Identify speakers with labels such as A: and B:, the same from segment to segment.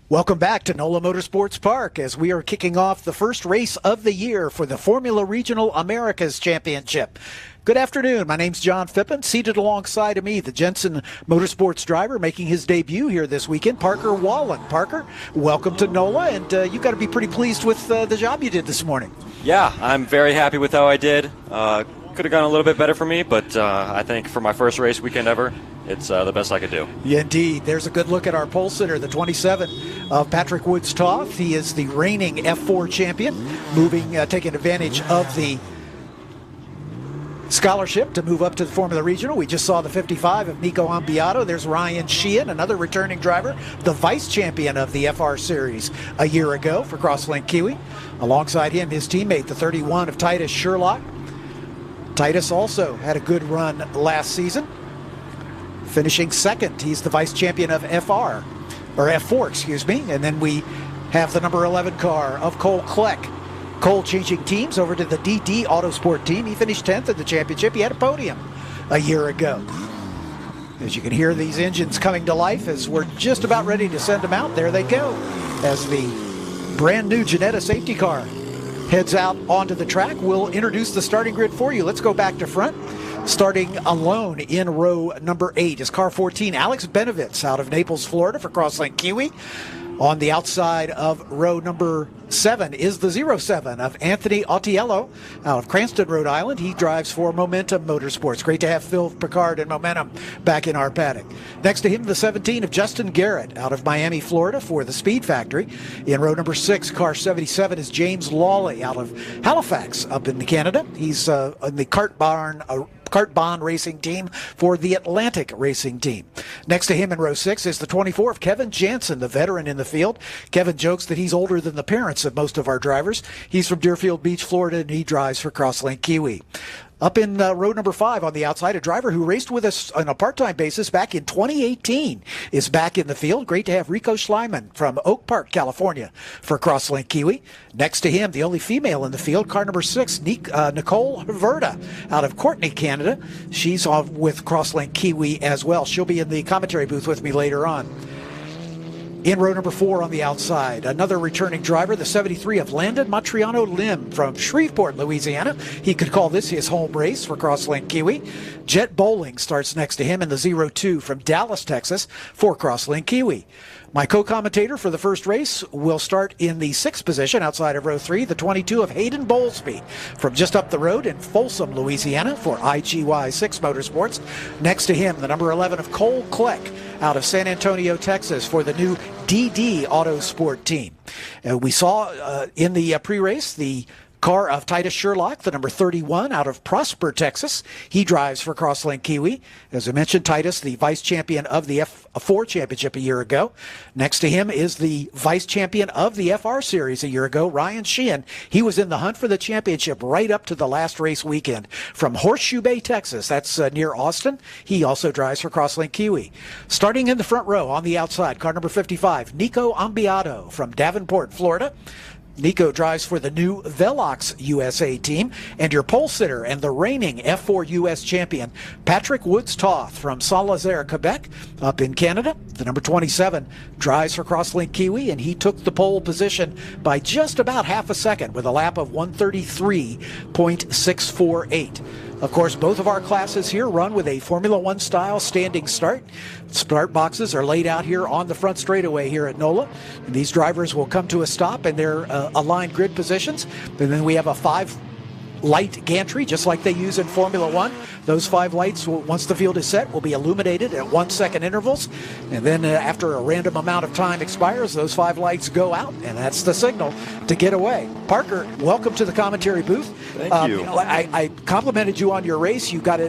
A: Welcome back to NOLA Motorsports Park as we are kicking off the first race of the year for the Formula Regional Americas Championship. Good afternoon. My name's John Fippin. Seated alongside of me, the Jensen Motorsports driver making his debut here this weekend, Parker Wallin. Parker, welcome to NOLA, and you've got to be pretty pleased with the job you did this morning.
B: Yeah, I'm very happy with how I did. Could have gone a little bit better for me, but I think for my first race weekend ever, it's the best I could do.
A: Yeah, indeed. There's a good look at our pole sitter, the 27 of Patrick Woods-Toth. He is the reigning F4 champion, taking advantage of the scholarship to move up to the Formula Regional. We just saw the 55 of Nico Ambiado. There's Ryan Shehan, another returning driver, the vice champion of the FR Series a year ago for Crosslink Kiwi. Alongside him, his teammate, the 31 of Titus Sherlock. Titus also had a good run last season, finishing second. He's the vice champion of F4, excuse me. And then we have the number 11 car of Kleck. Cole changing teams over to the DD Autosport team. He finished 10th in the championship. He had a podium a year ago. As you can hear these engines coming to life as we're just about ready to send them out. There they go as the brand new Jetta safety car heads out onto the track. We'll introduce the starting grid for you. Let's go back to front. Starting alone in row number 8 is car 14, Alex Benovitz out of Naples, Florida for Crosslink Kiwi. On the outside of row number 7 is the 07 of Anthony Autiello out of Cranston, Rhode Island. He drives for Momentum Motorsports. Great to have Phil Picard and Momentum back in our paddock. Next to him, the 17 of Justin Garrett out of Miami, Florida for the Speed Factory. In row number 6, car 77 is James Lawley out of Halifax up in Canada. He's in the Kart Bond Racing Team for the Atlantic Racing Team. Next to him in row 6 is the 24 of Kevin Jansen, the veteran in the field. Kevin jokes that he's older than the parents of most of our drivers. He's from Deerfield Beach, Florida, and he drives for Crosslink Kiwi. Up in row number 5 on the outside, a driver who raced with us on a part-time basis back in 2018 is back in the field. Great to have Ricco Shlaimoun from Oak Park, California for Crosslink Kiwi. Next to him, the only female in the field, car number 6, Nicole Havrda out of Courtenay, Canada. She's with Crosslink Kiwi as well. She'll be in the commentary booth with me later on. In row number 4 on the outside, another returning driver, the 73 of Landan Matriano Lim from Shreveport, Louisiana. He could call this his home race for Crosslink Kiwi. Jett Bowling starts next to him in the 02 from Dallas, Texas for Crosslink Kiwi. My co-commentator for the first race will start in the 6th position outside of row 3, the 22 of Hayden Bowlsbey from just up the road in Folsom, Louisiana for IGY6 Motorsports. Next to him, the number 11 of Cole Kleck out of San Antonio, Texas for the new DD Autosport team. We saw in the pre-race the car of Titus Sherlock, the number 31 out of Prosper, Texas. He drives for Crosslink Kiwi. As I mentioned, Titus, the vice champion of the F4 championship a year ago. Next to him is the vice champion of the FR series a year ago, Ryan Shehan. He was in the hunt for the championship right up to the last race weekend from Horseshoe Bay, Texas. That's near Austin. He also drives for Crosslink Kiwi. Starting in the front row on the outside, car number 55, Nico Ambiado from Davenport, Florida. Nico drives for the new Velox USA team, and your pole sitter and the reigning F4 US champion, Patrick Woods-Toth from St-Lazare, Quebec, up in Canada. The number 27 drives for Crosslink Kiwi, and he took the pole position by just about half a second with a lap of 1:33.648. Of course, both of our classes here run with a Formula One style standing start. Start boxes are laid out here on the front straightaway here at NOLA. And these drivers will come to a stop in their aligned grid positions. And then we have a 5-light gantry, just like they use in Formula One. Those 5 lights, once the field is set, will be illuminated at 1-second intervals. And then after a random amount of time expires, those 5 lights go out, and that's the signal to get away. Parker, welcome to the commentary booth.
B: Thank you.
A: I complimented you on your race. You got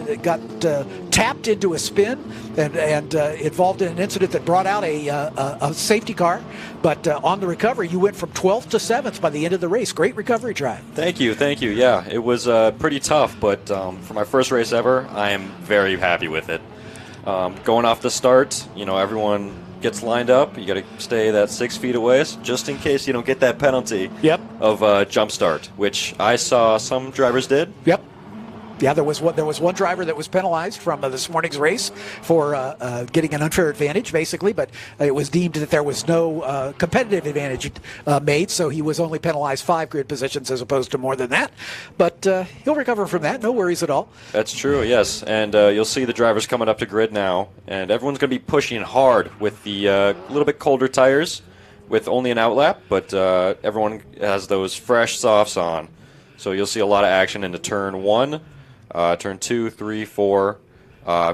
A: tapped into a spin and involved in an incident that brought out a safety car. But on the recovery, you went from 12th to 7th by the end of the race. Great recovery drive.
B: Thank you. Yeah, it was pretty tough, but for my first race ever, I am very happy with it. Going off the start, everyone gets lined up. You got to stay that 6 feet away, just in case you don't get that penalty
A: of
B: jump start, which I saw some drivers did.
A: Yep. Yeah, there was one driver that was penalized from this morning's race for getting an unfair advantage, basically, but it was deemed that there was no competitive advantage made, so he was only penalized 5 grid positions as opposed to more than that. But he'll recover from that, no worries at all.
B: That's true, yes. And you'll see the drivers coming up to grid now, and everyone's going to be pushing hard with the little bit colder tires with only an outlap, but everyone has those fresh softs on. So you'll see a lot of action into turn 1. Turn 2, 3, 4,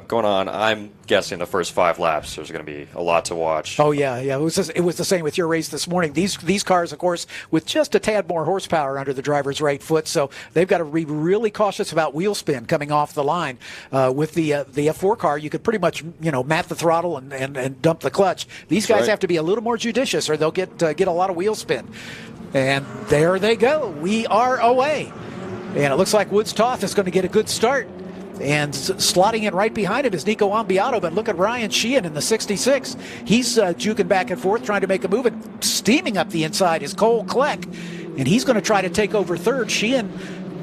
B: going on. I'm guessing the first 5 laps. There's going to be a lot to watch.
A: Oh yeah. It was the same with your race this morning. These cars, of course, with just a tad more horsepower under the driver's right foot, so they've got to be really cautious about wheel spin coming off the line. With the F4 car, you could pretty much mat the throttle and dump the clutch. These guys have to be a little more judicious, or they'll get a lot of wheel spin. And there they go. We are away. And it looks like Woods-Toth is going to get a good start. And slotting in right behind him is Nico Ambiado, but look at Ryan Shehan in the 66. He's juking back and forth, trying to make a move, and steaming up the inside is Kleck. And he's going to try to take over third. Shehan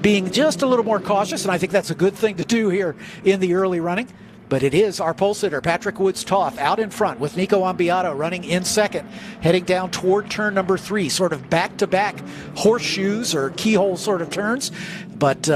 A: being just a little more cautious, and I think that's a good thing to do here in the early running. But it is our pole sitter, Patrick Woods-Toth, out in front with Nico Ambiado running in second, heading down toward turn number 3, sort of back-to-back horseshoes or keyhole sort of turns. But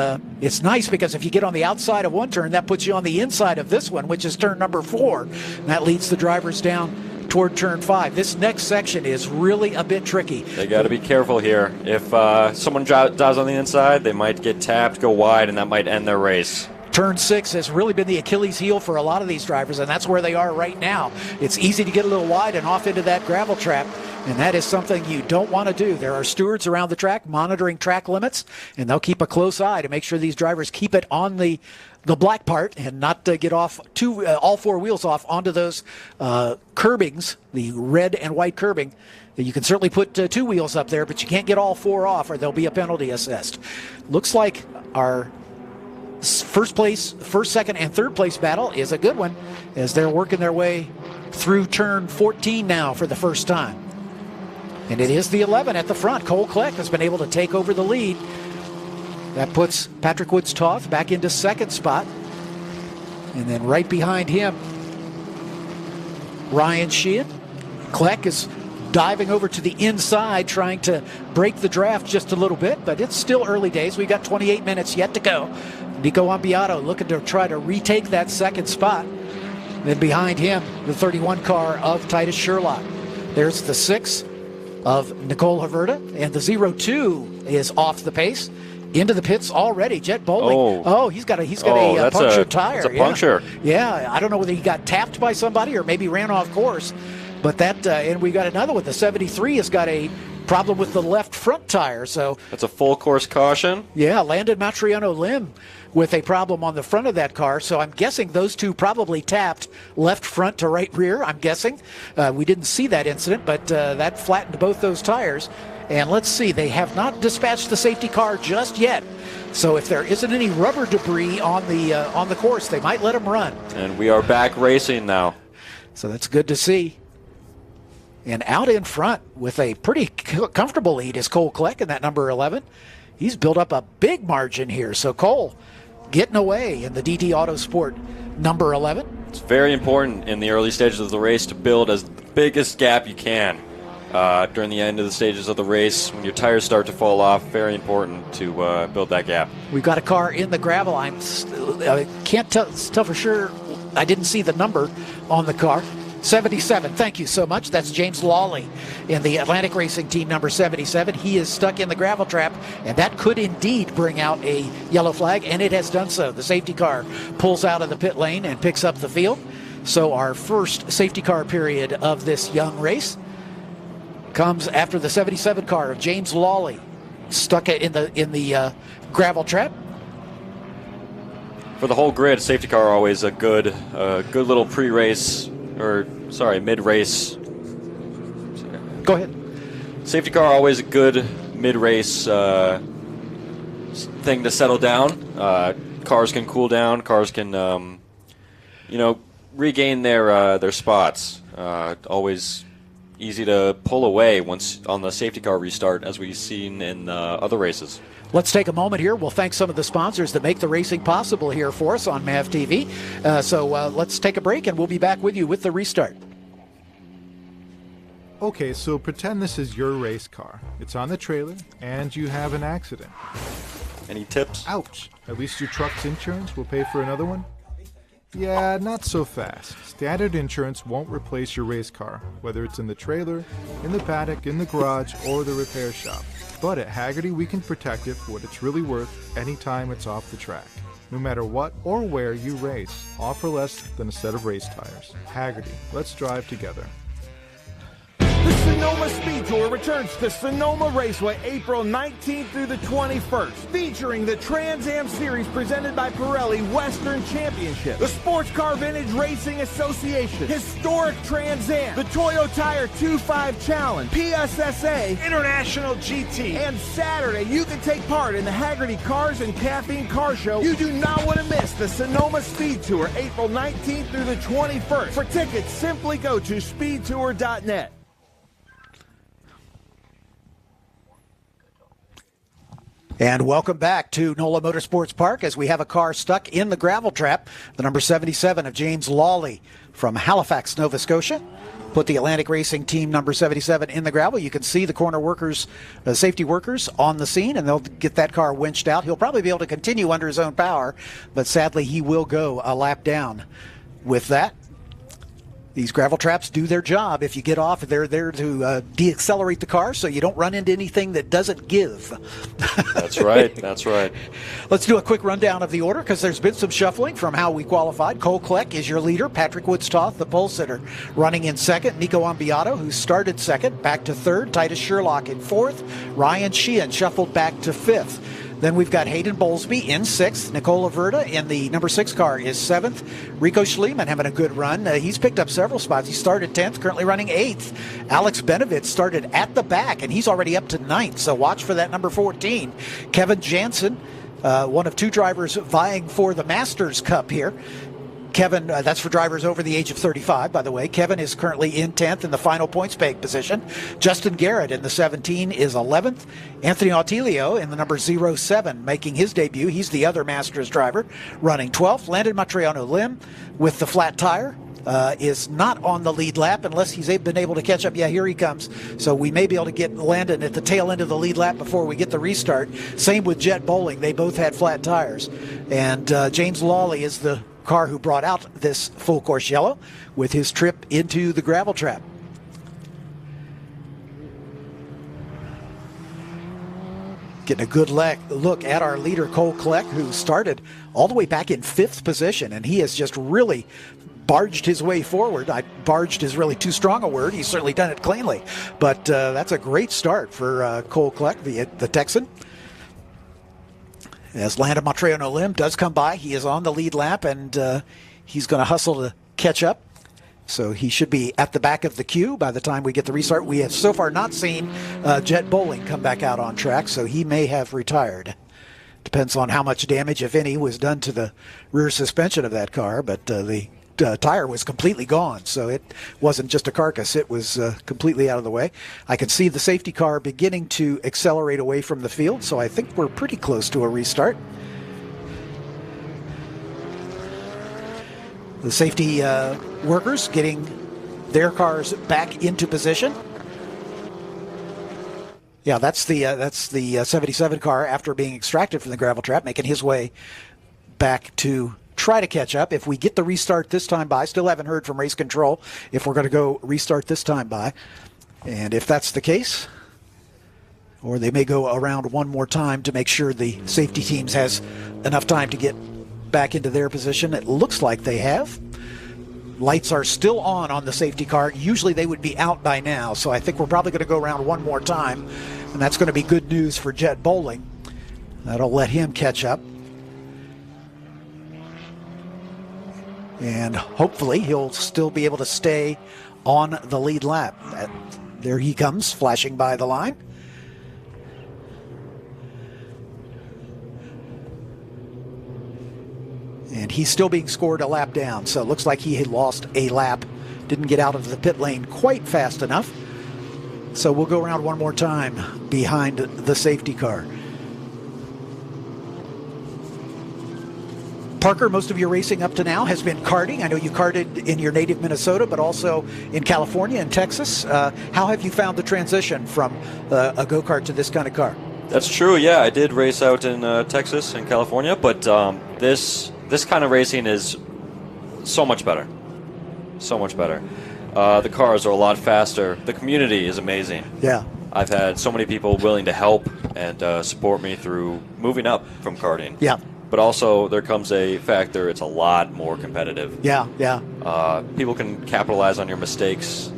A: it's nice because if you get on the outside of one turn, that puts you on the inside of this one, which is turn number 4. And that leads the drivers down toward turn 5. This next section is really a bit tricky.
B: They got to be careful here. If someone dives on the inside, they might get tapped, go wide, and that might end their race.
A: Turn 6 has really been the Achilles heel for a lot of these drivers, and that's where they are right now. It's easy to get a little wide and off into that gravel trap, and that is something you don't want to do. There are stewards around the track monitoring track limits, and they'll keep a close eye to make sure these drivers keep it on the black part and not get off all 4 wheels off onto those curbings, the red and white curbing. You can certainly put 2 wheels up there, but you can't get all 4 off or there'll be a penalty assessed. Looks like our first, second, and third place battle is a good one as they're working their way through turn 14 now for the first time. And it is the 11 at the front. Kleck has been able to take over the lead. That puts Patrick Woods-Toth back into second spot. And then right behind him, Ryan Shehan. Kleck is diving over to the inside, trying to break the draft just a little bit, but it's still early days. We've got 28 minutes yet to go. Nico Ambiado looking to try to retake that second spot. Then behind him, the 31 car of Titus Sherlock. There's the 6 of Nicole Havrda, and the 02 is off the pace. Into the pits already. Jett Bowling. Oh, he's got a punctured tire.
B: That's a puncture.
A: Yeah, I don't know whether he got tapped by somebody or maybe ran off course. But that, and we got another one. The 73 has got a problem with the left front tire. So
B: that's a full course caution.
A: Yeah, Landan Matriano limb with a problem on the front of that car. So I'm guessing those two probably tapped left front to right rear, I'm guessing. We didn't see that incident, but that flattened both those tires. And let's see, they have not dispatched the safety car just yet. So if there isn't any rubber debris on the course, they might let them run.
B: And we are back racing now.
A: So that's good to see. And out in front with a pretty comfortable lead is Kleck in that number 11. He's built up a big margin here. So Cole getting away in the DT Autosport number 11.
B: It's very important in the early stages of the race to build as the biggest gap you can. During the end of the stages of the race, when your tires start to fall off, very important to build that gap.
A: We've got a car in the gravel. I can't tell for sure. I didn't see the number on the car. 77. Thank you so much. That's James Lawley in the Atlantic Racing Team number 77. He is stuck in the gravel trap, and that could indeed bring out a yellow flag, and it has done so. The safety car pulls out of the pit lane and picks up the field. So our first safety car period of this young race comes after the 77 car of James Lawley stuck in the gravel trap.
B: For the whole grid, safety car always a good little pre-race, mid-race.
A: Go ahead.
B: Safety car always a good mid-race thing to settle down. Cars can cool down. Cars can, regain their spots. Always easy to pull away once on the safety car restart, as we've seen in other races.
A: Let's take a moment here. We'll thank some of the sponsors that make the racing possible here for us on MAV TV. So let's take a break, and we'll be back with you with the restart.
C: Okay, so pretend this is your race car. It's on the trailer, and you have an accident.
B: Any tips?
C: Ouch! At least your truck's insurance will pay for another one? Yeah, not so fast. Standard insurance won't replace your race car, whether it's in the trailer, in the paddock, in the garage, or the repair shop. But at Hagerty, we can protect it for what it's really worth anytime it's off the track. No matter what or where you race, offer less than a set of race tires. Hagerty, let's drive together.
D: The NOLA SpeedTour returns to Sonoma Raceway April 19th through the 21st, featuring the Trans Am Series presented by Pirelli Western Championship, the Sportscar Vintage Racing Association, Historic Trans Am, the Toyo Tire 2.5 Challenge, PSSA, International GT, and Saturday you can take part in the Hagerty Cars and Caffeine Car Show. You do not want to miss the Sonoma SpeedTour April 19th through the 21st. For tickets, simply go to speedtour.net.
A: And welcome back to NOLA Motorsports Park as we have a car stuck in the gravel trap. The number 77 of James Lawley from Halifax, Nova Scotia. Put the Atlantic Racing Team number 77 in the gravel. You can see the corner workers, the safety workers on the scene, and they'll get that car winched out. He'll probably be able to continue under his own power, but sadly he will go a lap down with that. These gravel traps do their job. If you get off, they're there to de-accelerate the car so you don't run into anything that doesn't give.
B: That's right. That's right.
A: Let's do a quick rundown of the order because there's been some shuffling from how we qualified. Cole Kleck is your leader. Patrick Woods-Toth, the pole sitter, running in second. Nico Ambiado, who started second, back to third. Titus Sherlock in fourth. Ryan Shehan shuffled back to fifth. Then we've got Hayden Bowlsbey in sixth. Nicole Havrda in the number 6 car is seventh. Ricco Shlaimoun having a good run. He's picked up several spots. He started 10th, currently running 8th. Alex Benovitz started at the back, and he's already up to 9th, so watch for that number 14. Kevin Jansen, one of 2 drivers vying for the Masters Cup here. Kevin, that's for drivers over the age of 35, by the way. Kevin is currently in 10th in the final points peg position. Justin Garrett in the 17 is 11th. Anthony Autilio in the number 07 making his debut. He's the other Masters driver, running 12th. Landan Matriano Lim with the flat tire is not on the lead lap unless he's been able to catch up. Yeah, here he comes. So we may be able to get Landan at the tail end of the lead lap before we get the restart. Same with Jett Bowling. They both had flat tires. And James Lawley is the car who brought out this full course yellow with his trip into the gravel trap. Getting a good look at our leader, Cole Kleck, who started all the way back in 5th position, and he has just really barged his way forward. Barged is really too strong a word. He's certainly done it cleanly, but that's a great start for Cole Kleck, the Texan. As Landan Matriano Lim does come by, he is on the lead lap, and he's going to hustle to catch up. So he should be at the back of the queue by the time we get the restart. We have so far not seen Jett Bowling come back out on track, so he may have retired. Depends on how much damage, if any, was done to the rear suspension of that car, but the tire was completely gone, so it wasn't just a carcass. It was completely out of the way. I can see the safety car beginning to accelerate away from the field, so I think we're pretty close to a restart. The safety workers getting their cars back into position. Yeah, that's the 77 car after being extracted from the gravel trap, making his way back to try to catch up. If we get the restart this time by, still haven't heard from race control if we're going to go restart this time by. And if that's the case, or they may go around one more time to make sure the safety teams has enough time to get back into their position. It looks like they have. Lights are still on the safety car. Usually they would be out by now, so I think we're probably going to go around one more time, and that's going to be good news for Jett Bowling. That'll let him catch up. And hopefully he'll still be able to stay on the lead lap. There he comes, flashing by the line. And he's still being scored a lap down, so it looks like he had lost a lap. Didn't get out of the pit lane quite fast enough. So we'll go around one more time behind the safety car. Parker, most of your racing up to now has been karting. I know you karted in your native Minnesota, but also in California and Texas. How have you found the transition from a go-kart to this kind of car?
B: That's true, yeah. I did race out in Texas and California, but this kind of racing is so much better. So much better. The cars are a lot faster. The community is amazing.
A: Yeah.
B: I've had so many people willing to help and support me through moving up from karting.
A: Yeah.
B: But also there comes a factor, it's a lot more competitive.
A: Yeah, yeah.
B: People can capitalize on your mistakes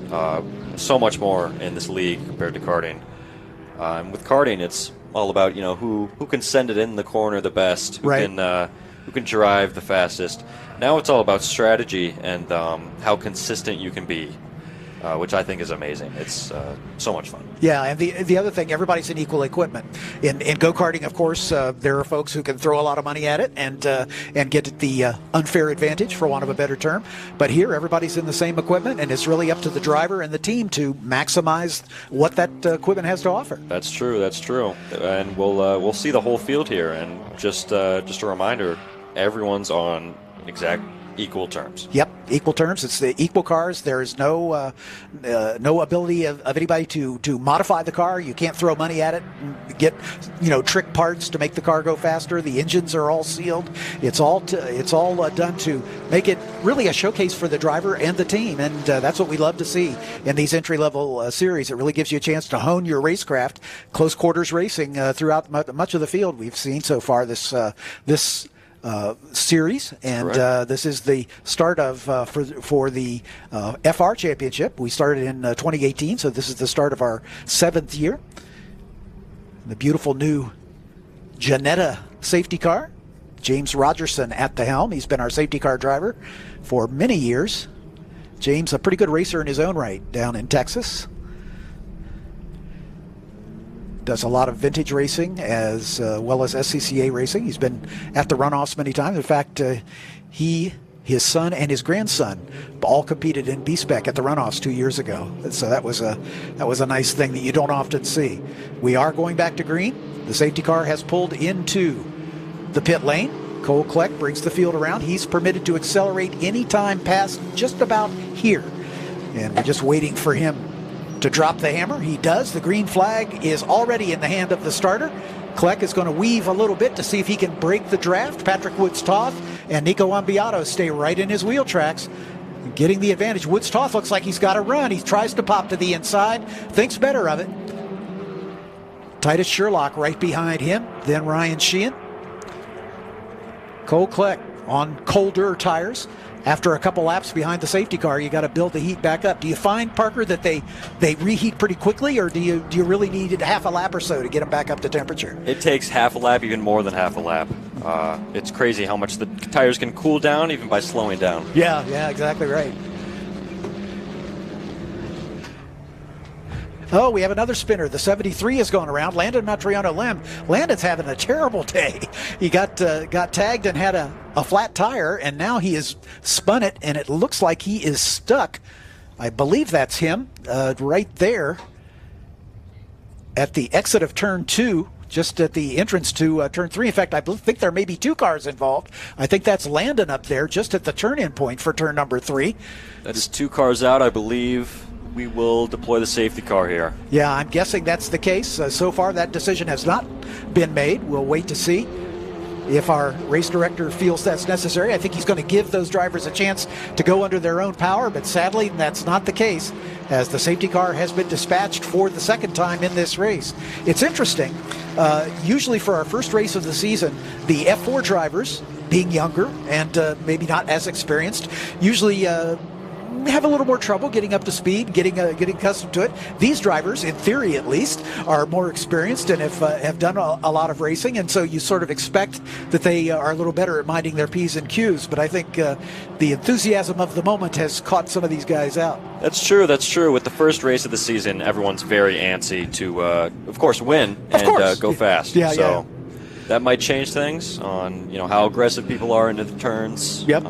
B: so much more in this league compared to karting. And with karting, it's all about, you know, who can send it in the corner the best, who can drive the fastest. Now it's all about strategy and how consistent you can be, which I think is amazing. It's so much fun.
A: Yeah, and the other thing, everybody's in equal equipment. In go-karting, of course, there are folks who can throw a lot of money at it and get the unfair advantage, for want of a better term. But here, everybody's in the same equipment, and it's really up to the driver and the team to maximize what that equipment has to offer.
B: That's true. That's true. And we'll see the whole field here. And just a reminder, everyone's on exact equal terms.
A: Yep, equal terms. It's the equal cars. There is no ability of anybody to modify the car. You can't throw money at it and get trick parts to make the car go faster. The engines are all sealed. It's all done to make it really a showcase for the driver and the team, and that's what we love to see in these entry-level series. It really gives you a chance to hone your racecraft. Close quarters racing throughout much of the field we've seen so far this series, and this is the start of for the FR Championship. We started in 2018, so this is the start of our 7th year. The beautiful new Janetta safety car. James Rogerson at the helm. He's been our safety car driver for many years. James, a pretty good racer in his own right down in Texas. Does a lot of vintage racing as well as SCCA racing. He's been at the runoffs many times. In fact, his son, and his grandson all competed in B-Spec at the runoffs 2 years ago. So that was a nice thing that you don't often see. We are going back to green. The safety car has pulled into the pit lane. Cole Kleck brings the field around. He's permitted to accelerate any time past just about here. And we're just waiting for him to drop the hammer. He does. The green flag is already in the hand of the starter. Kleck is going to weave a little bit to see if he can break the draft. Patrick Woods-Toth and Nico Ambiado stay right in his wheel tracks, getting the advantage. Woods-Toth looks like he's got a run. He tries to pop to the inside, thinks better of it. Titus Sherlock right behind him, then Ryan Shehan. Cole Kleck on colder tires. After a couple laps behind the safety car, you got to build the heat back up. Do you find, Parker, that they reheat pretty quickly, or do you really need half a lap or so to get them back up to temperature?
B: It takes half a lap, even more than half a lap. It's crazy how much the tires can cool down even by slowing down.
A: Yeah, exactly right. Oh, we have another spinner. The 73 is going around. Landan Matriano Lim. Landon's having a terrible day. He got tagged and had a flat tire, and now he has spun it, and it looks like he is stuck. I believe that's him right there at the exit of turn 2, just at the entrance to turn 3. In fact, I think there may be 2 cars involved. I think that's Landan up there just at the turn-in point for turn number 3.
B: That is 2 cars out, I believe. We will deploy the safety car here.
A: Yeah, I'm guessing that's the case. So far, that decision has not been made. We'll wait to see if our race director feels that's necessary. I think he's going to give those drivers a chance to go under their own power, but sadly, that's not the case, as the safety car has been dispatched for the 2nd time in this race. It's interesting. Usually for our first race of the season, the F4 drivers, being younger and maybe not as experienced, usually have a little more trouble getting up to speed, getting accustomed to it. These drivers, in theory at least, are more experienced and have done a lot of racing, and so you sort of expect that they are a little better at minding their P's and Q's. But I think the enthusiasm of the moment has caught some of these guys out.
B: That's true. With the first race of the season, everyone's very antsy to, of course, win and go fast.
A: Yeah.
B: That might change things on how aggressive people are into the turns.
A: Yep.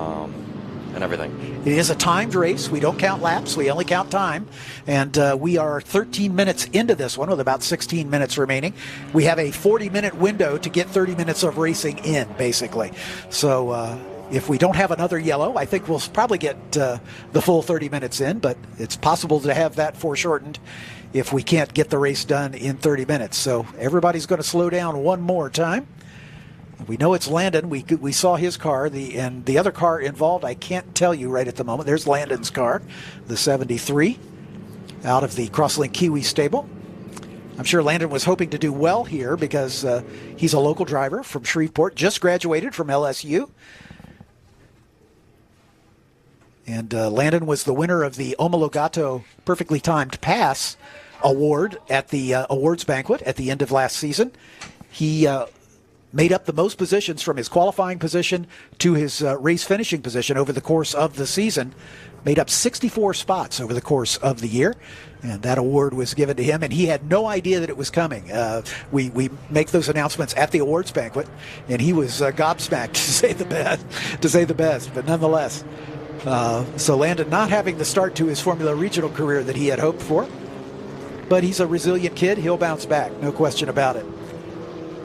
B: and everything.
A: It is a timed race. We don't count laps. We only count time. And we are 13 minutes into this one with about 16 minutes remaining. We have a 40-minute window to get 30 minutes of racing in, basically. So if we don't have another yellow, I think we'll probably get the full 30 minutes in, but it's possible to have that foreshortened if we can't get the race done in 30 minutes. So everybody's going to slow down one more time. We know it's Landan. We saw his car. And the other car involved, I can't tell you right at the moment. There's Landan's car, the 73, out of the Crosslink Kiwi stable. I'm sure Landan was hoping to do well here because he's a local driver from Shreveport, just graduated from LSU. And Landan was the winner of the Omologato Perfectly Timed Pass Award at the awards banquet at the end of last season. He made up the most positions from his qualifying position to his race finishing position over the course of the season. Made up 64 spots over the course of the year, and that award was given to him, and he had no idea that it was coming. We make those announcements at the awards banquet, and he was gobsmacked, to say the best, but nonetheless. So Landan not having the start to his Formula Regional career that he had hoped for, but he's a resilient kid. He'll bounce back, no question about it.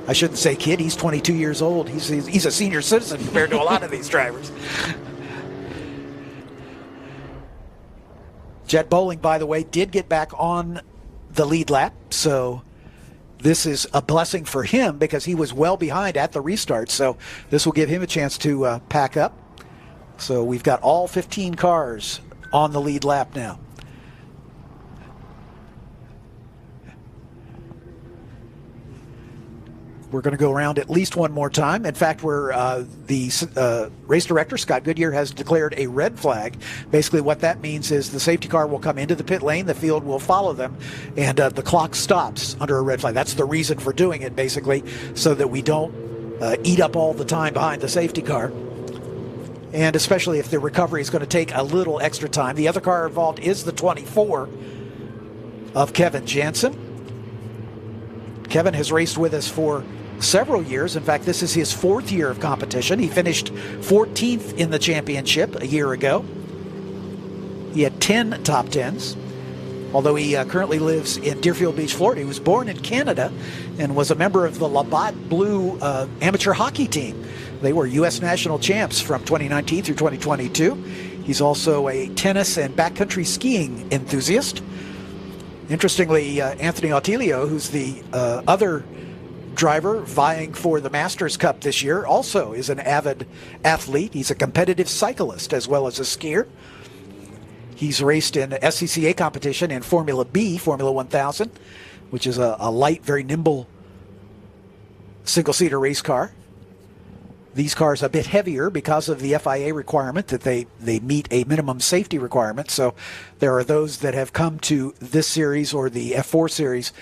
A: I shouldn't say kid, he's 22 years old. He's a senior citizen compared to a lot of these drivers. Jett Bowling, by the way, did get back on the lead lap, so this is a blessing for him because he was well behind at the restart, so this will give him a chance to pack up. So we've got all 15 cars on the lead lap now. We're going to go around at least one more time. In fact, the race director, Scott Goodyear, has declared a red flag. Basically what that means is the safety car will come into the pit lane, the field will follow them, and the clock stops under a red flag. That's the reason for doing it, basically, so that we don't eat up all the time behind the safety car. And especially if the recovery is going to take a little extra time. The other car involved is the 24 of Kevin Jansen. Kevin has raced with us for several years. In fact, this is his 4th year of competition. He finished 14th in the championship a year ago. He had 10 top 10s. Although he currently lives in Deerfield Beach, Florida. He was born in Canada and was a member of the Labatt Blue amateur hockey team. They were U.S. national champs from 2019 through 2022. He's also a tennis and backcountry skiing enthusiast. Interestingly, Anthony Autilio, who's the other driver vying for the Masters Cup this year, also is an avid athlete. He's a competitive cyclist as well as a skier. He's raced in SCCA competition in Formula B, Formula 1000, which is a light, very nimble single-seater race car. These cars are a bit heavier because of the FIA requirement that they meet a minimum safety requirement. So there are those that have come to this series or the F4 series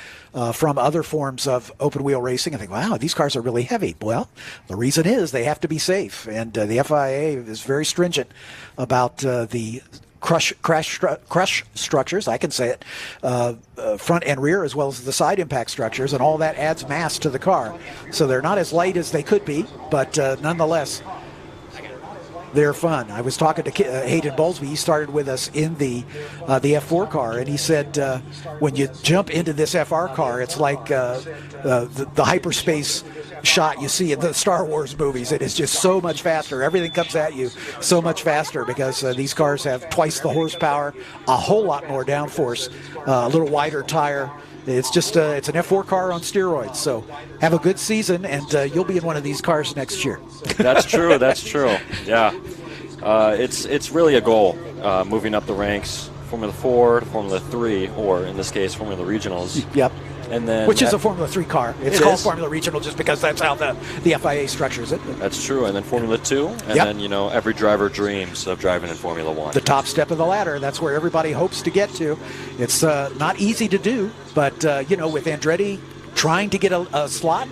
A: from other forms of open wheel racing and think, wow, these cars are really heavy. Well, the reason is they have to be safe. And the FIA is very stringent about the crush structures, I can say it, front and rear, as well as the side impact structures, and all that adds mass to the car. So they're not as light as they could be, but nonetheless, they're fun. I was talking to Hayden Bowlsbey. He started with us in the F4 car, and he said when you jump into this FR car, it's like the hyperspace shot you see in the Star Wars movies. It is just so much faster. Everything comes at you so much faster because these cars have twice the horsepower, a whole lot more downforce, a little wider tire. It's just it's an F4 car on steroids. So have a good season, and you'll be in one of these cars next year.
B: That's true. That's true. Yeah, it's really a goal moving up the ranks, Formula 4 to Formula 3, or in this case, Formula Regionals.
A: Yep.
B: And then
A: which is a Formula 3 car. It's called Formula Regional just because that's how the FIA structures it.
B: That's true. And then Formula 2, and then, you know, every driver dreams of driving in Formula 1.
A: The top step of the ladder. That's where everybody hopes to get to. It's not easy to do, but, you know, with Andretti trying to get a slot,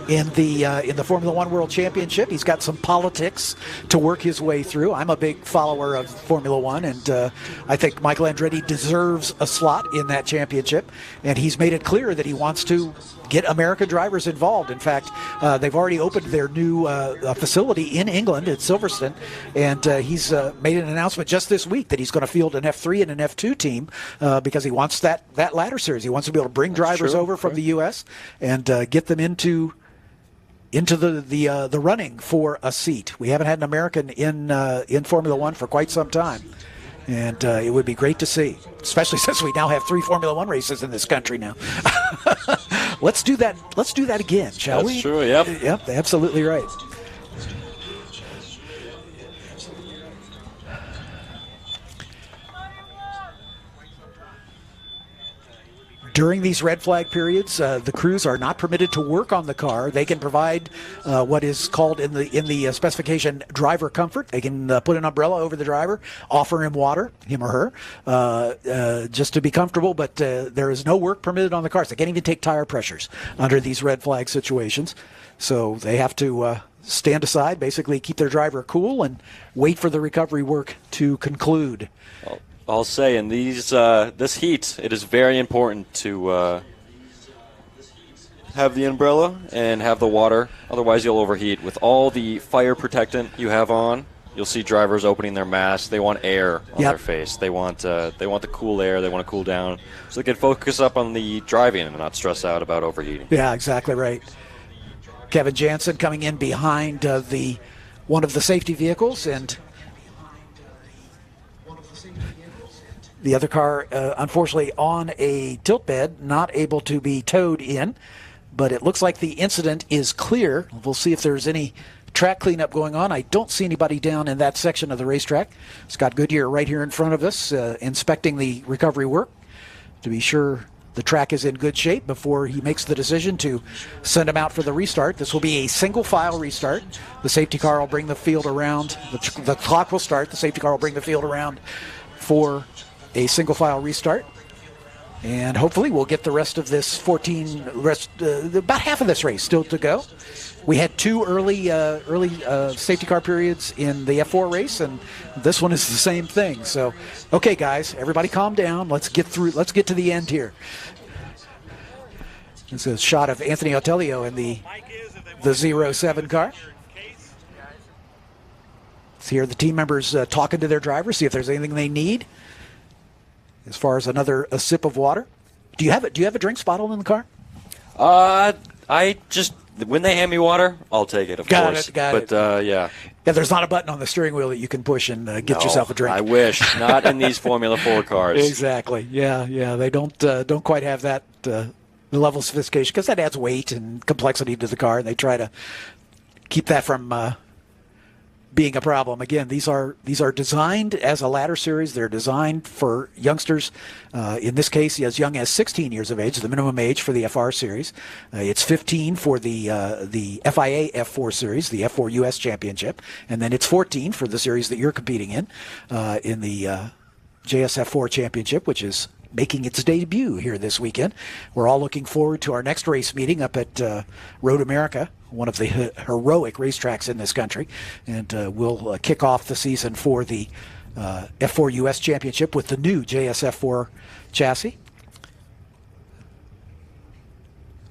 A: in the Formula One World Championship. He's got some politics to work his way through. I'm a big follower of Formula One, and I think Michael Andretti deserves a slot in that championship, and he's made it clear that he wants to get American drivers involved. In fact, they've already opened their new facility in England at Silverstone, and he's made an announcement just this week that he's going to field an F3 and an F2 team because he wants that ladder series. He wants to be able to bring drivers over from the U.S. and get them into the running for a seat. We haven't had an American in Formula One for quite some time. And it would be great to see, especially since we now have 3 Formula One races in this country now. Let's do that. Let's do that again, shall we?
B: That's true. Yep.
A: Yep. Absolutely right. During these red flag periods, the crews are not permitted to work on the car. They can provide what is called in the specification driver comfort. They can put an umbrella over the driver, offer him water, him or her, just to be comfortable. But there is no work permitted on the cars. They can't even take tire pressures under these red flag situations. So they have to stand aside, basically keep their driver cool, and wait for the recovery work to conclude.
B: I'll say in this heat, it is very important to have the umbrella and have the water. Otherwise, you'll overheat. With all the fire protectant you have on, you'll see drivers opening their masks. They want air on their face. They want the cool air. They want to cool down, so they can focus up on the driving and not stress out about overheating.
A: Yeah, exactly right. Kevin Jansen coming in behind one of the safety vehicles, and the other car, unfortunately, on a tilt bed, not able to be towed in, but it looks like the incident is clear. We'll see if there's any track cleanup going on. I don't see anybody down in that section of the racetrack. Scott Goodyear right here in front of us, inspecting the recovery work to be sure the track is in good shape before he makes the decision to send him out for the restart. This will be a single file restart. The safety car will bring the field around. The clock will start. The safety car will bring the field around for a single file restart, and hopefully we'll get the rest of this about half of this race still to go. We had 2 early safety car periods in the F4 race, and this one is the same thing. So, okay, guys, everybody calm down. Let's get to the end here. This is a shot of Anthony Otelio in the 07 car. Let's hear the team members talking to their drivers, see if there's anything they need. As far as a sip of water. Do you have a drinks bottle in the car?
B: I just, when they hand me water, I'll take it, of course.
A: Got it.
B: Yeah.
A: Yeah, there's not a button on the steering wheel that you can push and get yourself a drink.
B: I wish. Not in these Formula 4 cars.
A: Exactly. Yeah. They don't quite have that level of sophistication because that adds weight and complexity to the car, and they try to keep that from being a problem. Again, these are designed as a ladder series. They're designed for youngsters, in this case as young as 16 years of age, the minimum age for the FR series. It's 15 for the FIA F4 series, the F4 US Championship, and then it's 14 for the series that you're competing in the JSF4 Championship, which is making its debut here this weekend. We're all looking forward to our next race meeting up at Road America, one of the heroic racetracks in this country, and we'll kick off the season for the F4 US Championship with the new JSF4 chassis.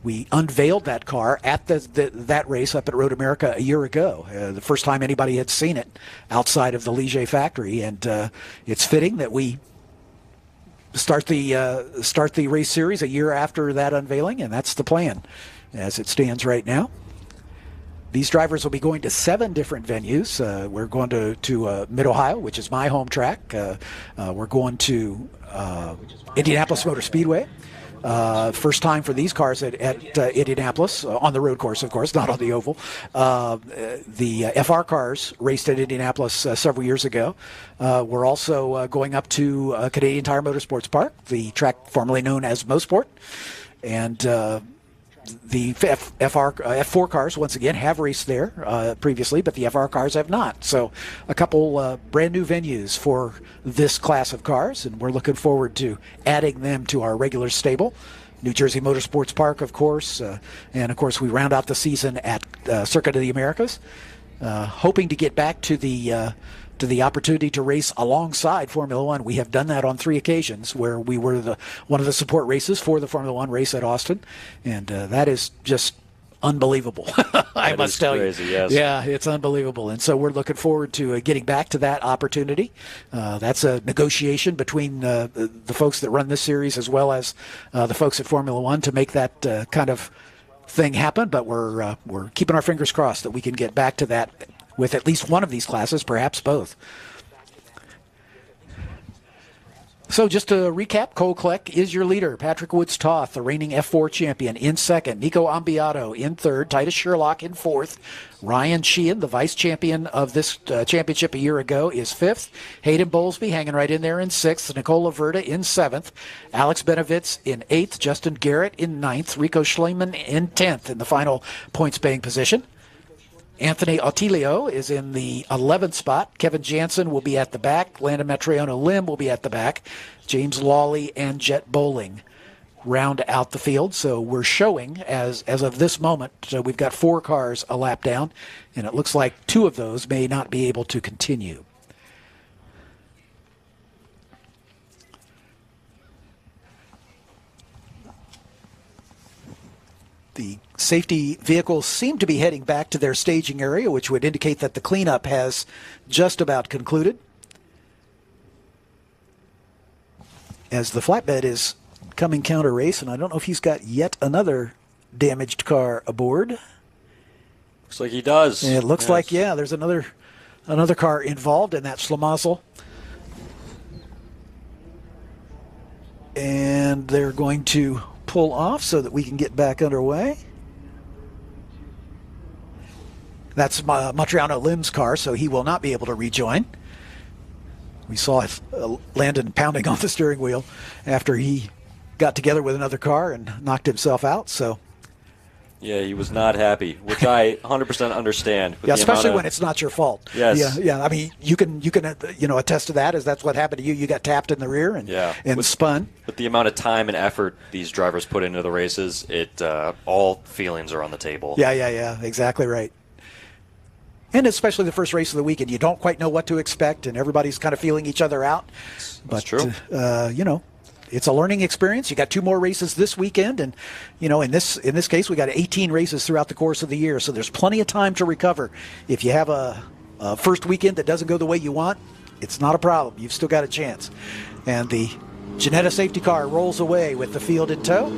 A: We unveiled that car at that race up at Road America a year ago, the first time anybody had seen it outside of the Ligier factory, and it's fitting that we start the race series a year after that unveiling, and that's the plan as it stands right now. These drivers will be going to 7 different venues. We're going to Mid-Ohio, which is my home track. We're going to Indianapolis Motor Speedway. First time for these cars at Indianapolis, on the road course, of course, not on the oval. The FR cars raced at Indianapolis several years ago. We're also going up to Canadian Tire Motorsports Park, the track formerly known as Mosport. And the F4 cars, once again, have raced there previously, but the FR cars have not. So a couple brand new venues for this class of cars, and we're looking forward to adding them to our regular stable New Jersey Motorsports Park, of course. And, of course, we round out the season at Circuit of the Americas, hoping to get back to the opportunity to race alongside Formula One. We have done that on 3 occasions where we were one of the support races for the Formula One race at Austin. And that is just unbelievable. I must tell
B: crazy,
A: you.
B: Yes.
A: Yeah, it's unbelievable. And so we're looking forward to getting back to that opportunity. That's a negotiation between the folks that run this series as well as the folks at Formula One to make that kind of thing happen. But we're keeping our fingers crossed that we can get back to that with at least one of these classes, perhaps both. So just to recap, Cole Kleck is your leader. Patrick Woods-Toth, the reigning F4 champion, in second. Nico Ambiado in third. Titus Sherlock in fourth. Ryan Shehan, the vice champion of this championship a year ago, is fifth. Hayden Bowlsbey hanging right in there in sixth. Nicole Havrda in seventh. Alex Benovitz in eighth. Justin Garrett in ninth. Ricco Shlaimoun in 10th in the final points-paying position. Anthony Ottilio is in the 11th spot. Kevin Jansen will be at the back. Landan Matriano Lim will be at the back. James Lawley and Jett Bowling round out the field. So we're showing, as of this moment, so we've got 4 cars a lap down, and it looks like 2 of those may not be able to continue. The safety vehicles seem to be heading back to their staging area, which would indicate that the cleanup has just about concluded. As the flatbed is coming counter race, and I don't know if he's got yet another damaged car aboard.
B: Looks like he does.
A: It looks like, yeah, there's another car involved in that St-Lazare. And they're going to pull off so that we can get back underway. That's Matriano Lim's car, so he will not be able to rejoin. We saw Landan pounding on the steering wheel after he got together with another car and knocked himself out. So,
B: yeah, he was not happy, which I 100% understand.
A: Yeah, especially when it's not your fault.
B: Yes.
A: Yeah. I mean, you can attest to that, as that's what happened to you. You got tapped in the rear and spun.
B: With the amount of time and effort these drivers put into the races, all feelings are on the table.
A: Yeah. Exactly right. And especially the first race of the weekend, you don't quite know what to expect, and everybody's kind of feeling each other out.
B: That's true.
A: It's a learning experience. You got 2 more races this weekend, and in this case, we got 18 races throughout the course of the year. So there's plenty of time to recover. If you have a first weekend that doesn't go the way you want, it's not a problem. You've still got a chance. And the Ginetta safety car rolls away with the field in tow,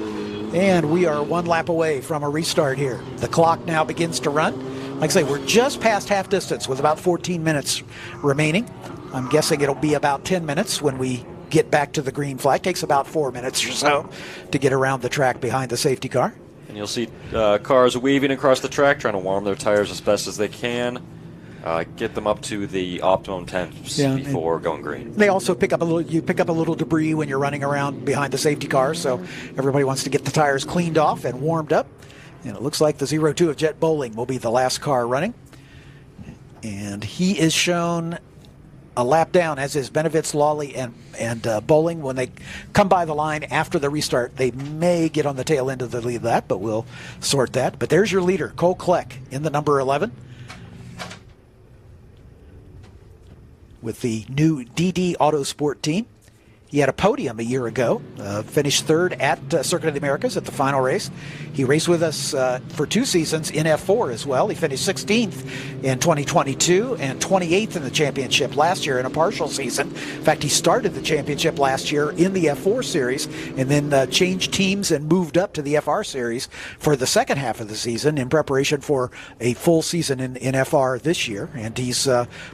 A: and we are 1 lap away from a restart here. The clock now begins to run. Like I say, we're just past half distance with about 14 minutes remaining. I'm guessing it'll be about 10 minutes when we get back to the green flag. Takes about 4 minutes or so to get around the track behind the safety car.
B: And you'll see cars weaving across the track, trying to warm their tires as best as they can, get them up to the optimum temps before going green.
A: They also pick up a little debris when you're running around behind the safety car, so everybody wants to get the tires cleaned off and warmed up. And it looks like the 02 of Jett Bowling will be the last car running. And he is shown a lap down, as is Benovitz, Lawley, and Bowling. When they come by the line after the restart, they may get on the tail end of the lead lap, but we'll sort that. But there's your leader, Cole Kleck, in the number 11. With the new DD Autosport team. He had a podium a year ago, finished 3rd at Circuit of the Americas at the final race. He raced with us for 2 seasons in F4 as well. He finished 16th in 2022 and 28th in the championship last year in a partial season. In fact, he started the championship last year in the F4 series and then changed teams and moved up to the FR series for the second half of the season in preparation for a full season in FR this year. And he's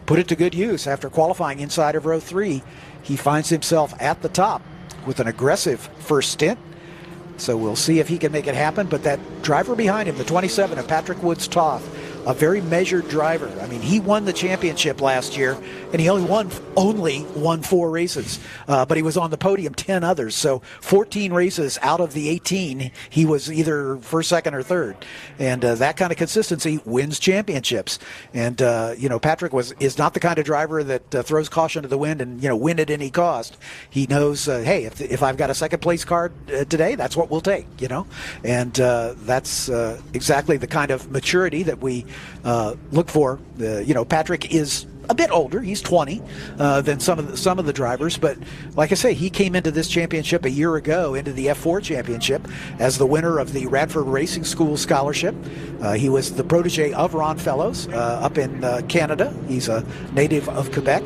A: put it to good use after qualifying inside of row 3. He finds himself at the top with an aggressive first stint. So we'll see if he can make it happen. But that driver behind him, the 27 of Patrick Woods-Toth, a very measured driver. I mean, he won the championship last year, and he only won 4 races, but he was on the podium 10 others. So 14 races out of the 18, he was either first, second, or third. And that kind of consistency wins championships. And, Patrick is not the kind of driver that throws caution to the wind and, win at any cost. He knows, hey, if I've got a second place card today, that's what we'll take, And that's exactly the kind of maturity that we look for. Patrick is a bit older. He's 20 than some of the drivers, but like I say, he came into this championship a year ago, into the F4 championship, as the winner of the Radford Racing School scholarship. He was the protege of Ron Fellows up in Canada. He's a native of Quebec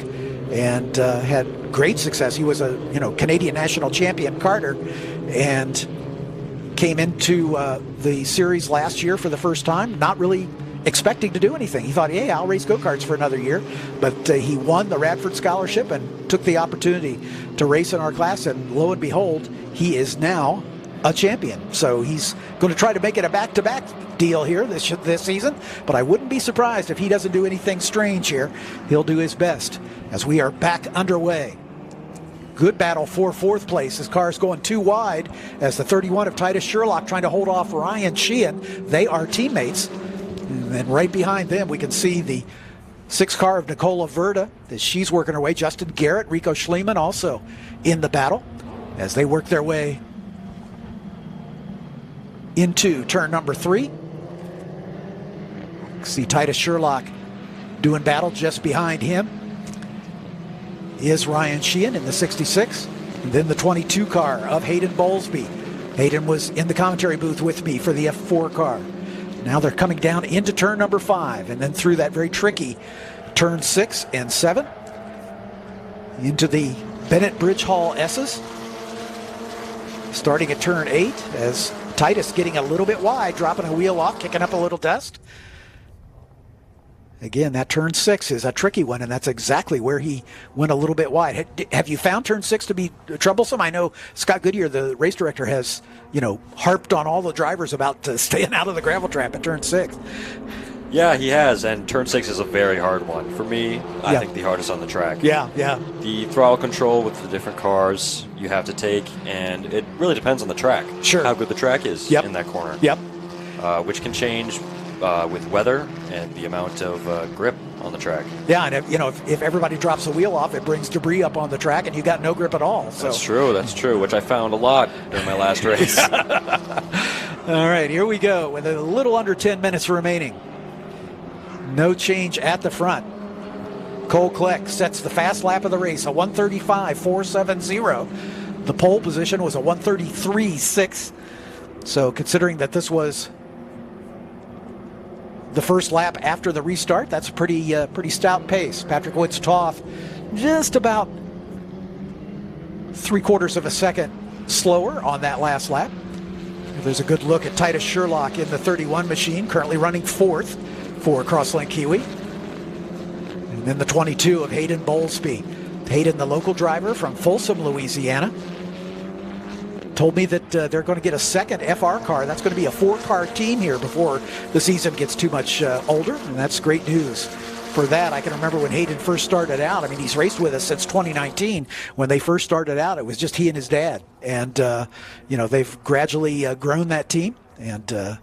A: and had great success. He was a Canadian national champion karter and came into the series last year for the first time, not really expecting to do anything. He thought, hey, I'll race go-karts for another year. But he won the Radford Scholarship and took the opportunity to race in our class. And lo and behold, he is now a champion. So he's going to try to make it a back-to-back deal here this season. But I wouldn't be surprised if he doesn't do anything strange here. He'll do his best as we are back underway. Good battle for 4th place. His car is going too wide as the 31 of Titus Sherlock trying to hold off Ryan Shehan. They are teammates. And then right behind them, we can see the 6 car of Nicole Havrda as she's working her way. Justin Garrett, Ricco Shlaimoun also in the battle as they work their way into turn number 3. See Titus Sherlock doing battle. Just behind him is Ryan Shehan in the 66. And then the 22 car of Hayden Bowlsbey. Hayden was in the commentary booth with me for the F4 car. Now they're coming down into turn number 5 and then through that very tricky turn 6 and 7 into the Bennett Bridge Hall S's. Starting at turn 8 as Titus getting a little bit wide, dropping a wheel off, kicking up a little dust. Again, that turn 6 is a tricky one, and that's exactly where he went a little bit wide. Have you found turn 6 to be troublesome? I know Scott Goodyear, the race director, has, harped on all the drivers about staying out of the gravel trap at turn 6.
B: Yeah, he has, and turn 6 is a very hard one. For me, I think the hardest on the track.
A: Yeah.
B: The throttle control with the different cars you have to take, and it really depends on the track.
A: Sure.
B: How good the track is in that corner.
A: Yep.
B: Which can change with weather and the amount of grip on the track.
A: Yeah, and if everybody drops a wheel off, it brings debris up on the track, and you got no grip at all. So.
B: That's true, which I found a lot during my last race.
A: All right, here we go with a little under 10 minutes remaining. No change at the front. Cole Kleck sets the fast lap of the race, a 1:35.470. The pole position was a 1:33.6. So considering that this was the first lap after the restart, that's a pretty stout pace. Patrick Woods-Toth just about 3/4 of a second slower on that last lap. There's a good look at Titus Sherlock in the 31 machine, currently running 4th for Crosslink Kiwi. And then the 22 of Hayden Bowlsbey. Hayden, the local driver from Folsom, Louisiana, told me that they're going to get a second FR car. That's going to be a 4-car team here before the season gets too much older, and that's great news. For that, I can remember when Hayden first started out. I mean, he's raced with us since 2019. When they first started out, it was just he and his dad. And, they've gradually grown that team. And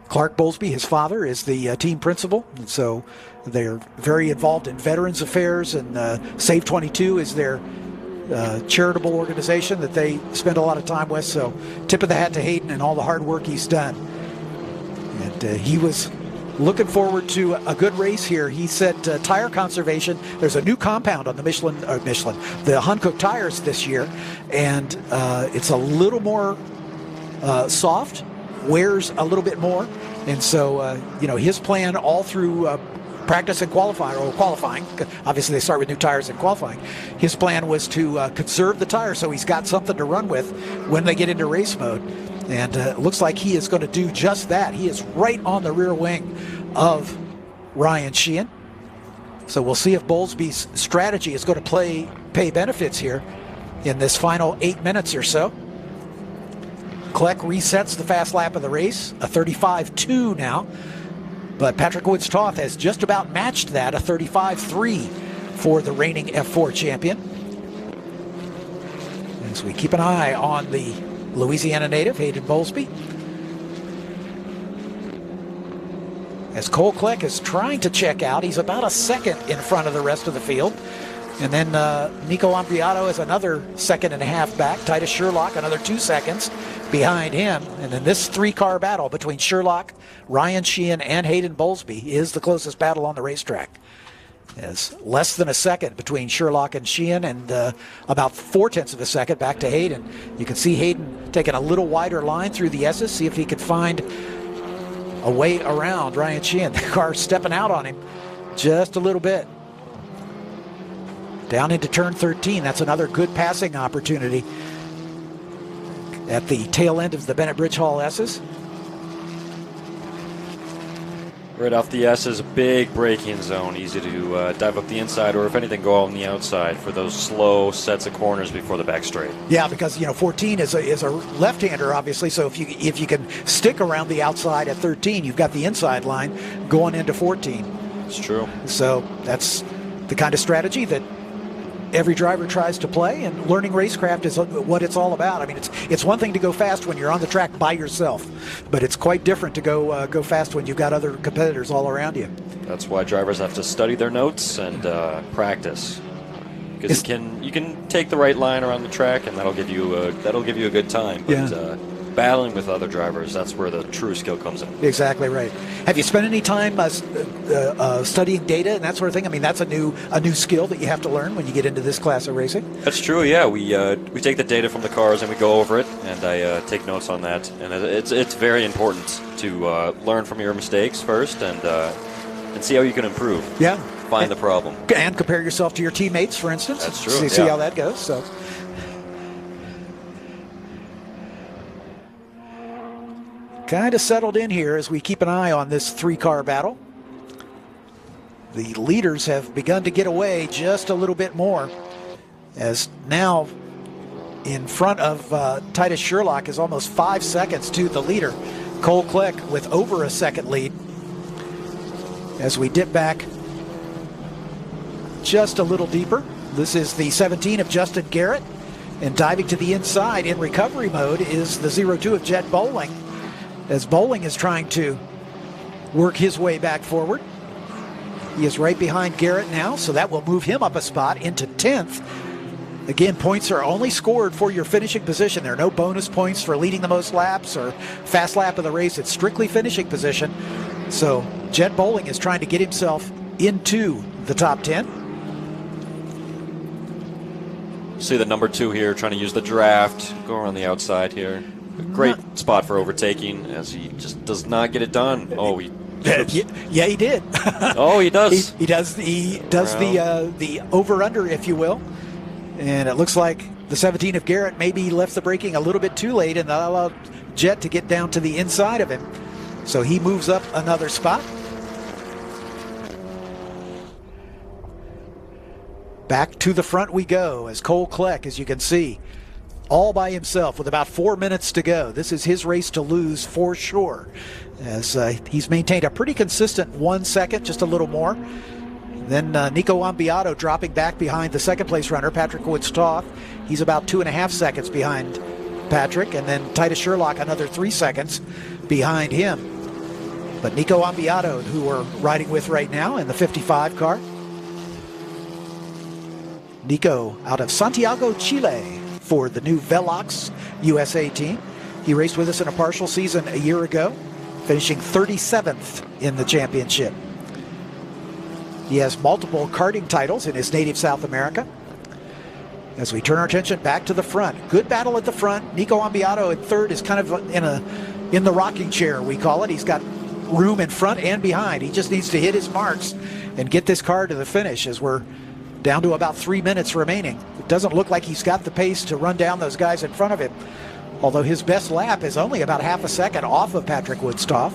A: Clark Bowlsbey, his father, is the team principal. And so they're very involved in veterans affairs. And Save 22 is their charitable organization that they spend a lot of time with. So tip of the hat to Hayden and all the hard work he's done. And he was looking forward to a good race here. He said tire conservation, there's a new compound on the the Hankook tires this year, and it's a little more soft, wears a little bit more. And so, his plan all through practice and qualifying, obviously they start with new tires in qualifying. His plan was to conserve the tire so he's got something to run with when they get into race mode. And it looks like he is going to do just that. He is right on the rear wing of Ryan Shehan. So we'll see if Bowlsby's strategy is going to pay benefits here in this final 8 minutes or so. Kleck resets the fast lap of the race, a 35.2 now. But Patrick Woods-Toth has just about matched that, a 35.3 for the reigning F4 champion. As we keep an eye on the Louisiana native, Hayden Bowlsbey. As Cole Kleck is trying to check out, he's about a second in front of the rest of the field. And then Nico Ambiado is another 1.5 seconds back. Titus Sherlock another 2 seconds behind him. And then this 3-car battle between Sherlock, Ryan Shehan, and Hayden Bowlsbey is the closest battle on the racetrack. As less than a second between Sherlock and Shehan, and about 0.4 seconds back to Hayden. You can see Hayden taking a little wider line through the S's, see if he can find a way around Ryan Shehan. The car stepping out on him just a little bit. Down into turn 13, that's another good passing opportunity at the tail end of the Bennett Bridge Hall S's.
B: Right off the S is a big braking zone, easy to dive up the inside, or if anything, go on the outside for those slow sets of corners before the back straight.
A: Yeah, because 14 is a left-hander, obviously. So if you can stick around the outside at 13, you've got the inside line going into 14.
B: It's true.
A: So that's the kind of strategy that every driver tries to play, and learning racecraft is what it's all about. I mean, it's one thing to go fast when you're on the track by yourself, but it's quite different to go fast when you've got other competitors all around you.
B: That's why drivers have to study their notes and practice, because you can take the right line around the track, and that'll give you a good time. But
A: yeah.
B: Battling with other drivers, that's where the true skill comes in.
A: Exactly right. Have you spent any time studying data and that sort of thing? I mean, that's a new skill that you have to learn when you get into this class of racing.
B: That's true. Yeah, we take the data from the cars and we go over it, and I take notes on that. And it's very important to learn from your mistakes first and see how you can improve.
A: Yeah.
B: Find the problem.
A: And compare yourself to your teammates, for instance.
B: That's true.
A: See how that goes. So. Kind of settled in here as we keep an eye on this 3-car battle. The leaders have begun to get away just a little bit more, as now in front of Titus Sherlock is almost 5 seconds to the leader, Cole Kleck, with over a second lead. As we dip back just a little deeper, this is the 17 of Justin Garrett, and diving to the inside in recovery mode is the 02 of Jett Bowling, as Bowling is trying to work his way back forward. He is right behind Garrett now, so that will move him up a spot into 10th. Again, points are only scored for your finishing position. There are no bonus points for leading the most laps or fast lap of the race. It's strictly finishing position. So Jett Bowling is trying to get himself into the top 10.
B: See the number 2 here trying to use the draft, go around the outside here. A great spot for overtaking, as he just does not get it done. Oh, he
A: yeah, he did.
B: Oh, he does.
A: He does the over-under, if you will. And it looks like the 17 of Garrett maybe left the braking a little bit too late, and that allowed Jett to get down to the inside of him. So he moves up another spot. Back to the front we go, as Cole Kleck, as you can see, all by himself with about 4 minutes to go. This is his race to lose for sure, as he's maintained a pretty consistent 1 second, just a little more. Then Nico Ambiado dropping back behind the second place runner, Patrick Woods-Toth. He's about 2.5 seconds behind Patrick, and then Titus Sherlock another 3 seconds behind him. But Nico Ambiado, who we're riding with right now in the 55 car. Nico out of Santiago, Chile, for the new Velox USA team. He raced with us in a partial season a year ago, finishing 37th in the championship. He has multiple karting titles in his native South America. As we turn our attention back to the front, good battle at the front. Nico Ambiado at third is kind of in the rocking chair, we call it. He's got room in front and behind. He just needs to hit his marks and get this car to the finish, as we're down to about 3 minutes remaining. It doesn't look like he's got the pace to run down those guys in front of him, although his best lap is only about half a second off of Patrick Woods-Toth.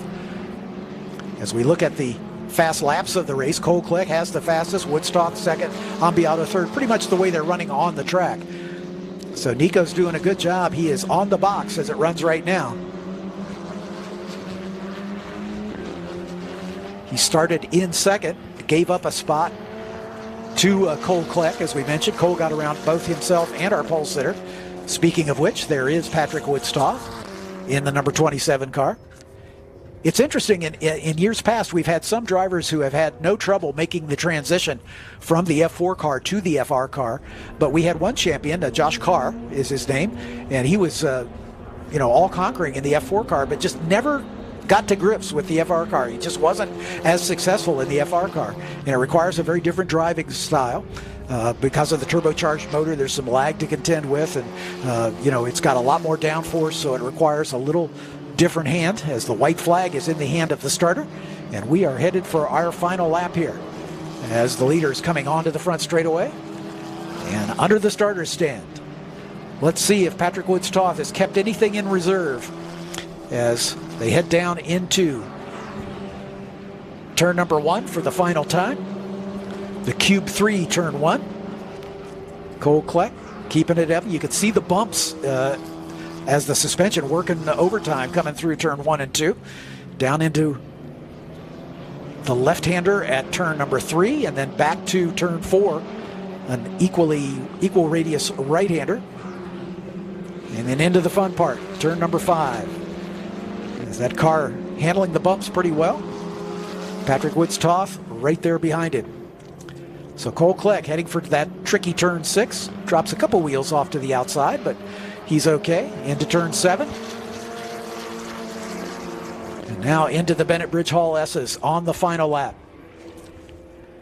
A: As we look at the fast laps of the race, Cole Kleck has the fastest, Woods-Toth second, Ambiado third, pretty much the way they're running on the track. So Nico's doing a good job. He is on the box as it runs right now. He started in second, gave up a spot to Cole Kleck, as we mentioned. Cole got around both himself and our pole sitter. Speaking of which, there is Patrick Woods-Toth in the number 27 car. It's interesting, in years past, we've had some drivers who have had no trouble making the transition from the F4 car to the FR car. But we had one champion, Josh Carr is his name, and he was, all-conquering in the F4 car, but just never got to grips with the FR car. He just wasn't as successful in the FR car. And it requires a very different driving style. Because of the turbocharged motor, there's some lag to contend with, and it's got a lot more downforce, so it requires a little different hand, as the white flag is in the hand of the starter. And we are headed for our final lap here, as the leader is coming onto the front straightaway and under the starter's stand. Let's see if Patrick Woods-Toth has kept anything in reserve as they head down into turn number 1 for the final time. The Cube 3 turn 1. Cole Kleck keeping it up. You can see the bumps as the suspension working overtime coming through turn 1 and 2. Down into the left-hander at turn number 3, and then back to turn 4, an equal radius right-hander. And then into the fun part, turn number 5. Is that car handling the bumps pretty well? Patrick Woods-Toth right there behind him. So Cole Kleck heading for that tricky turn 6. Drops a couple wheels off to the outside, but he's okay. Into turn 7. And now into the Bennett Bridge Hall S's on the final lap.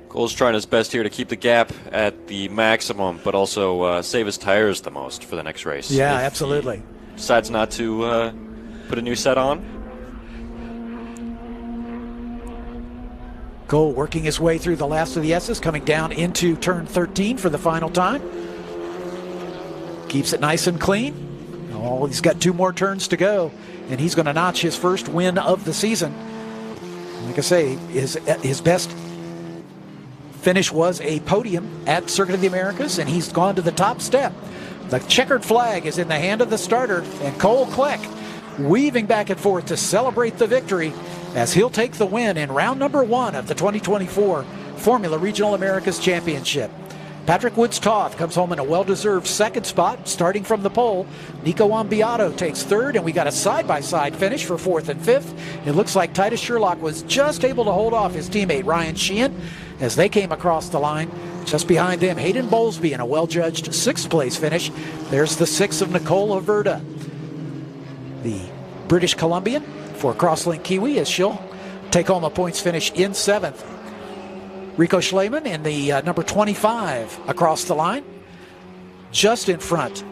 B: Cole's trying his best here to keep the gap at the maximum, but also save his tires the most for the next race.
A: Yeah,
B: if
A: absolutely.
B: he decides not to put a new set on.
A: Cole working his way through the last of the S's, coming down into turn 13 for the final time. Keeps it nice and clean. Oh, he's got 2 more turns to go, and he's going to notch his first win of the season. Like I say, his best finish was a podium at Circuit of the Americas, and he's gone to the top step. The checkered flag is in the hand of the starter, and Cole Kleck weaving back and forth to celebrate the victory as he'll take the win in round number 1 of the 2024 Formula Regional Americas Championship. Patrick Woods-Toth comes home in a well-deserved second spot, starting from the pole. Nico Ambiado takes third, and we got a side-by-side finish for 4th and 5th. It looks like Titus Sherlock was just able to hold off his teammate Ryan Shehan as they came across the line. Just behind them, Hayden Bowlsbey in a well-judged 6th place finish. There's the 6 of Nicole Havrda, the British Columbian for Crosslink Kiwi, as she'll take home a points finish in 7th. Ricco Shlaimoun in the number 25 across the line, just in front.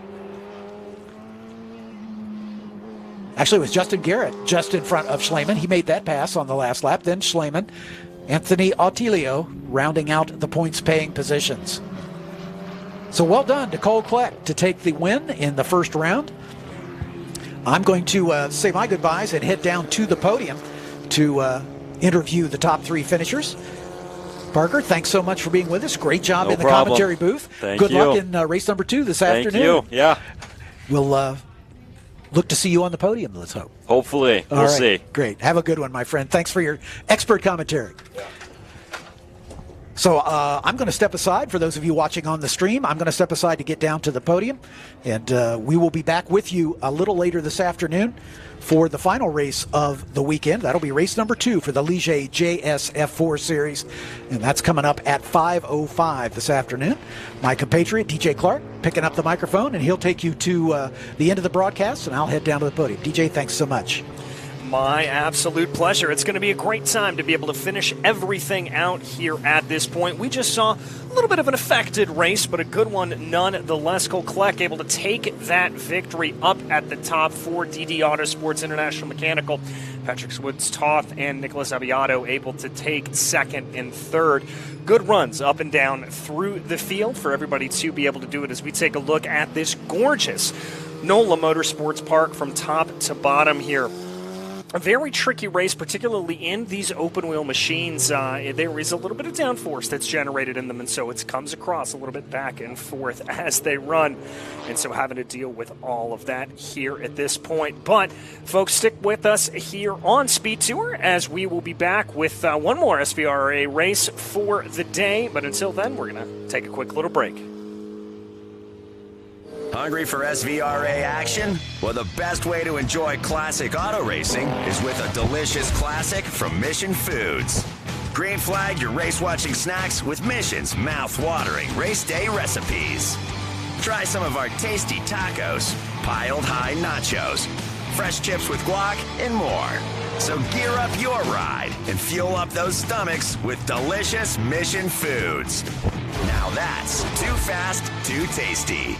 A: Actually, it was Justin Garrett just in front of Shlaimoun. He made that pass on the last lap. Then Shlaimoun, Anthony Autilio rounding out the points-paying positions. So well done to Cole Kleck to take the win in the first round. I'm going to say my goodbyes and head down to the podium to interview the top 3 finishers. Parker, thanks so much for being with us. Great job in the commentary booth.
B: Good
A: luck in race number 2 this afternoon.
B: Thank you. Yeah.
A: We'll look to see you on the podium, let's hope.
B: Hopefully. We'll see.
A: Great. Have a good one, my friend. Thanks for your expert commentary. Yeah. So I'm going to step aside. For those of you watching on the stream, I'm going to step aside to get down to the podium. And we will be back with you a little later this afternoon for the final race of the weekend. That'll be race number 2 for the Ligier JSF4 Series. And that's coming up at 5:05 this afternoon. My compatriot, DJ Clark, picking up the microphone, and he'll take you to the end of the broadcast, and I'll head down to the podium. DJ, thanks so much.
E: My absolute pleasure. It's going to be a great time to be able to finish everything out here at this point. We just saw a little bit of an affected race, but a good one nonetheless. Cole Kleck able to take that victory up at the top for DD Autosports International Mechanical. Patrick Woods-Toth and Nicolas Ambiado able to take 2nd and 3rd. Good runs up and down through the field for everybody to be able to do it as we take a look at this gorgeous NOLA Motorsports Park from top to bottom here. a very tricky race, particularly in these open wheel machines. There is a little bit of downforce that's generated in them, and so it comes across a little bit back and forth as they run. And so having to deal with all of that here at this point. But folks, stick with us here on Speed Tour as we will be back with one more SVRA race for the day. But until then, we're going to take a quick little break.
F: Hungry for SVRA action? Well, the best way to enjoy classic auto racing is with a delicious classic from Mission Foods. Green flag your race-watching snacks with Mission's mouth-watering race day recipes. Try some of our tasty tacos, piled high nachos, fresh chips with guac, and more. So gear up your ride and fuel up those stomachs with delicious Mission Foods. Now that's too fast, too tasty.